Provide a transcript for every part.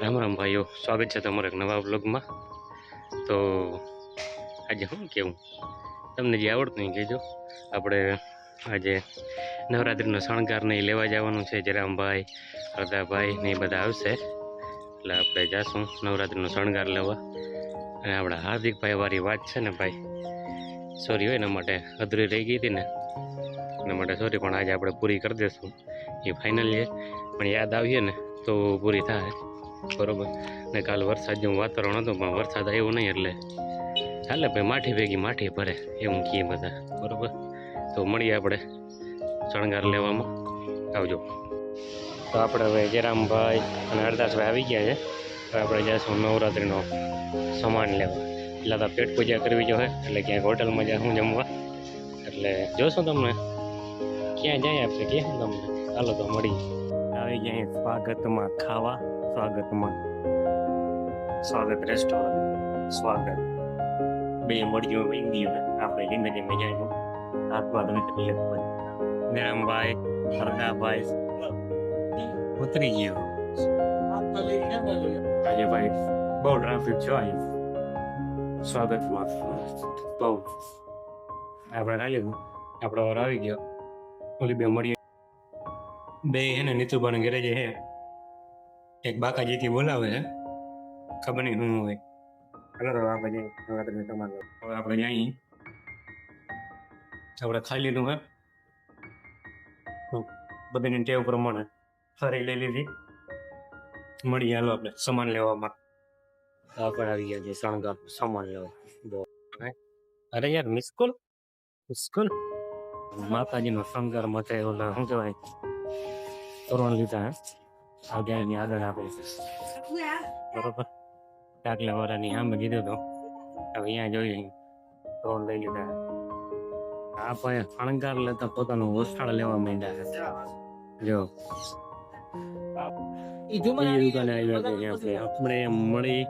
રામ રામ ભાઈઓ, સ્વાગત છે તમારા એક નવા વ્લોગમાં. તો આજે શું કેવું તમને જે આવડતું એ કહેજો. આપણે આજે નવરાત્રિનો શણગારને એ લેવા જવાનું છે. જરામભાઈ, હરદાભાઈ ને એ બધા આવશે, એટલે આપણે જાશું નવરાત્રિનો શણગાર લેવા. અને આપણા હાર્દિકભાઈ વાળી વાત છે ને ભાઈ, સોરી હોય એના માટે અધૂરી રહી ગઈ હતી ને, એના માટે સોરી, પણ આજે આપણે પૂરી કરી દઈશું. એ ફાઇનલ છે, પણ યાદ આવીએ ને તો પૂરી થાય, બરોબર. ને કાલ વરસાદ જેવું વાતાવરણ હતું, પણ વરસાદ આવ્યો નહીં, એટલે ચાલે ભાઈ, માઠી ભેગી માઠી ભરે એવું કહીએ બધા, બરોબર. તો મળીએ આપણે શણગાર લેવામાં, આવજો. તો આપણે હવે જયરામભાઈ અને હરદાસભાઈ આવી ગયા છે. તો આપણે જઈશું નવરાત્રિનો સામાન લેવા. એટલે તો પેટ પૂજા કરવી જોઈએ, એટલે ક્યાંક હોટલમાં જઈશું જમવા. એટલે જોશું તમને ક્યાં જાય, આપણે ક્યાં તમને. ચાલો તો મળી આવી ગયા સ્વાગતમાં ખાવા. સ્વાગત રેસ્ટોરન્ટ, સ્વાગત બે મળ્યું ઈન્ડિયન. આપણે જિંદગીમાં જાય હાથમાં નિરમભાઈ, હરદાભાઈ ઉતરી ગયો. આજે ભાઈ બહુ ટ્રાફિક છે સ્વાગતમાં, બહુ. આપણે ચાલી આપણો વાર આવી ગયો. ઓલી બે મળીએ બે હે ને નીતુભાઈ ઘરે જે હે, એક બાકાજીથી બોલાવે છે, ખબર નહીં શું હોય. હવે આપણે જઈએ, આપણે ખાઈ લીધું હે, બધાની ટેવ પ્રમાણે ફરી લઈ લીધી. મળી હાલો આપણે સામાન લેવામાં. આપણે આવી ગયા છે શણગાર સામાન લેવા. અરે યાર, મિસ્કોલ માતાજીનો શણગાર માટે ઓલા શું કહેવાય તોરણ લીધા હે. આગળની આગળ આપે બરોબર. ડાકલા વાળાની સામે કીધું તો હવે અહીંયા જોઈએ તોરણ લઈ લીધા. આ ભાઈ શણગાર લેતા પોતાનું ઓછાળ લેવા માંડ્યા છે. જો દુકાને આવ્યા કે આપણે મળી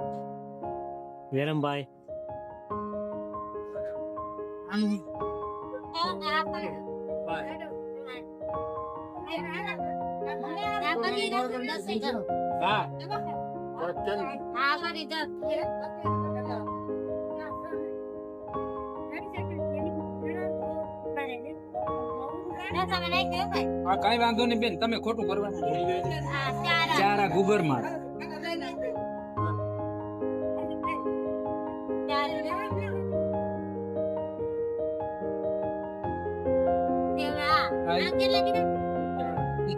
વિરમભાઈ. કઈ વાંધો નહીં બેન, તમે ખોટું કરવાનું. ચારા ગુગર માં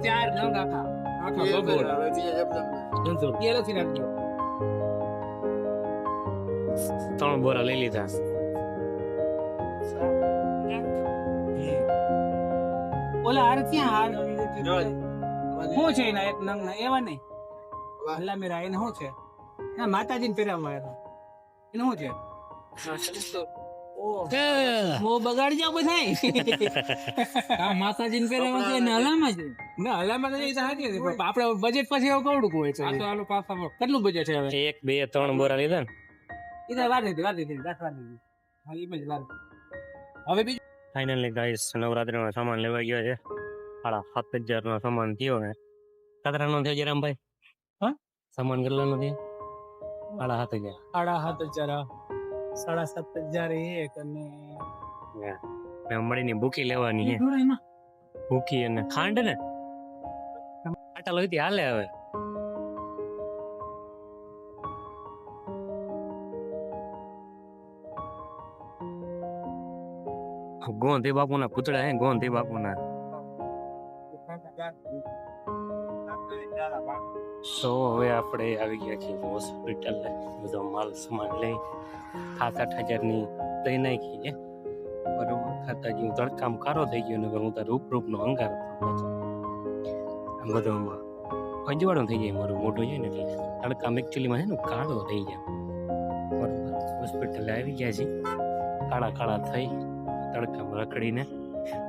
ચાર નંગ આખા ત્રણ બોરા લઈ લીધા. ઓલા હાર ક્યાં હાર શું છે એના એક નંગ ના એવા નહીં. અલ્લા મેરા એને શું છે ના માતાજીને પહેરાવવામાં આવ્યા એને શું છે ઓ બગાડી જાવ બધા. માતાજીને પહેરાવવા છે ને હલામાં છે ને હલામાં તો સાચી છે. આપણે બજેટ પછી એવું કવડું હોય છે. તો હાલો પાછા કેટલું બજેટ છે હવે? 1 2 3 બોરા લીધા ને એ તો વાર નથી હા એ બજ વાર. હવે બીજું ફાઇનલી ગાઈસ નવરાત્રીનો સામાન લેવા ગયો છે. 7,500 નો સામાન થયો ને. કતરાનો થયો જયરામભાઈ? હા, સામાન કેટલાનો થયો? 7,500. 7,500 એક અને મળીની ભૂકી લેવાની છે. ભૂકી અને ખાંડ ને આટા લોહીથી હાલે. હવે ગોંધી બાપુના પૂતળા હે, ગોંધી બાપુના. તો હવે આપણે આવી ગયા છીએ હોસ્પિટલ. બધો માલ સામાન લઈ 7-8 હજારની લઈ નાખી છે, બરોબર. ખાતાજી હું તડકામ કારો થઈ ગયો ને હું તાર રૂપનો અંગાર બધો અજવાળું થઈ જાય મારું મોઢું છે ને, એટલે તડકામ એકચ્યુઅલીમાં છે ને કાળો થઈ જાય, બરોબર. હોસ્પિટલે આવી ગયા છે કાળા થઈ તડકામાં રખડીને.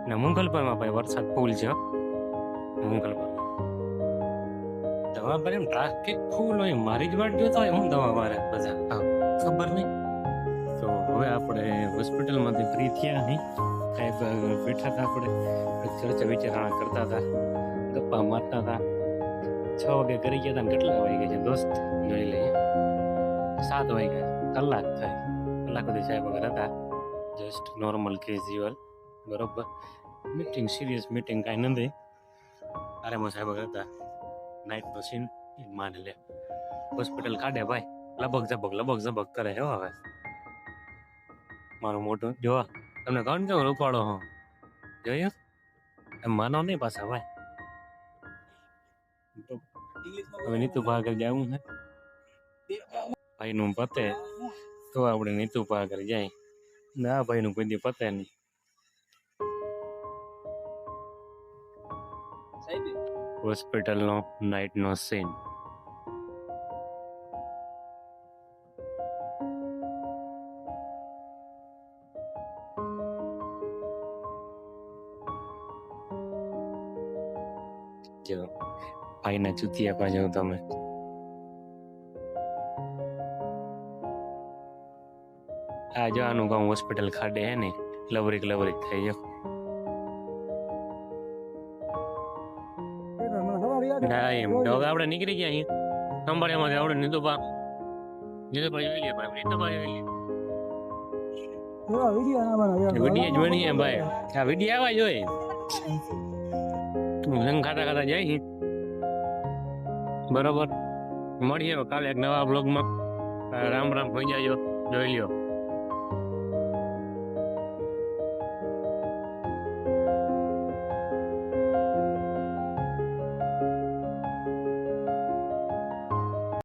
અને મુંગલપરમાં ભાઈ વરસાદ ફૂલ છે. મુંગલપર દવા ભરે ટ્રાફિક ફૂલ હોય, મારી જ વાટ જોતા હોય હું દવા મારે બધા, હા ખબર નહીં. તો હવે આપણે હોસ્પિટલમાંથી ફ્રી થયા નહીં, કાંઈ બેઠા હતા આપણે ચર્ચા વિચારણા કરતા હતા, ગપ્પા મારતા હતા. 6 વાગે કરી ગયા હતા ને કેટલા વાગે ગયા છે દોસ્ત 7 વાગ્યા, કલાક થાય. કલાક સુધી સાહેબ વગર હતા, જસ્ટ નોર્મલ કેઝ્યુઅલ, બરોબર. મીટિંગ, સિરિયસ મીટિંગ કાંઈ નથી. આરામમાં સાહેબ વગર હતા. નાઇટનો સીન માની લે. હોસ્પિટલ કાઢે ભાઈ, લબક ઝબક કરે. હો હવે મારું મોટું જો તમને કોણ કેવું રૂપાડો હો જોયું, એમ માનો નહીં પાછા ભાઈ. હવે નીતુ ભાગર જવું છે ભાઈ નું પતે તો આપણે નીતુ ભાગર જાય, ના ભાઈ નું કોઈ દી પતે નહીં. હોસ્પિટલનો નાઇટનો સીન. જો ભાઈના ચૂતિયા પાછો તમે. આ જો આનું કામ હોસ્પિટલ ખાડે હે ને, લવરીક થઈ ગયો. ના એમ ડોગ આપણે નીકળી ગયા અહીં સંભાળ્યામાંથી આપણે નીતુભા જોઈ લઈએ ભાઈ, નીતુભા જોઈ લઈએ વિડીયો જોઈ ભાઈ. આ વિડીયો આવા જોઈએ લંગ ખાતા જાય. બરોબર, મળીએ કાલે એક નવા બ્લોગમાં. રામ રામ, હોઈ જાજો, જોઈ લ્યો.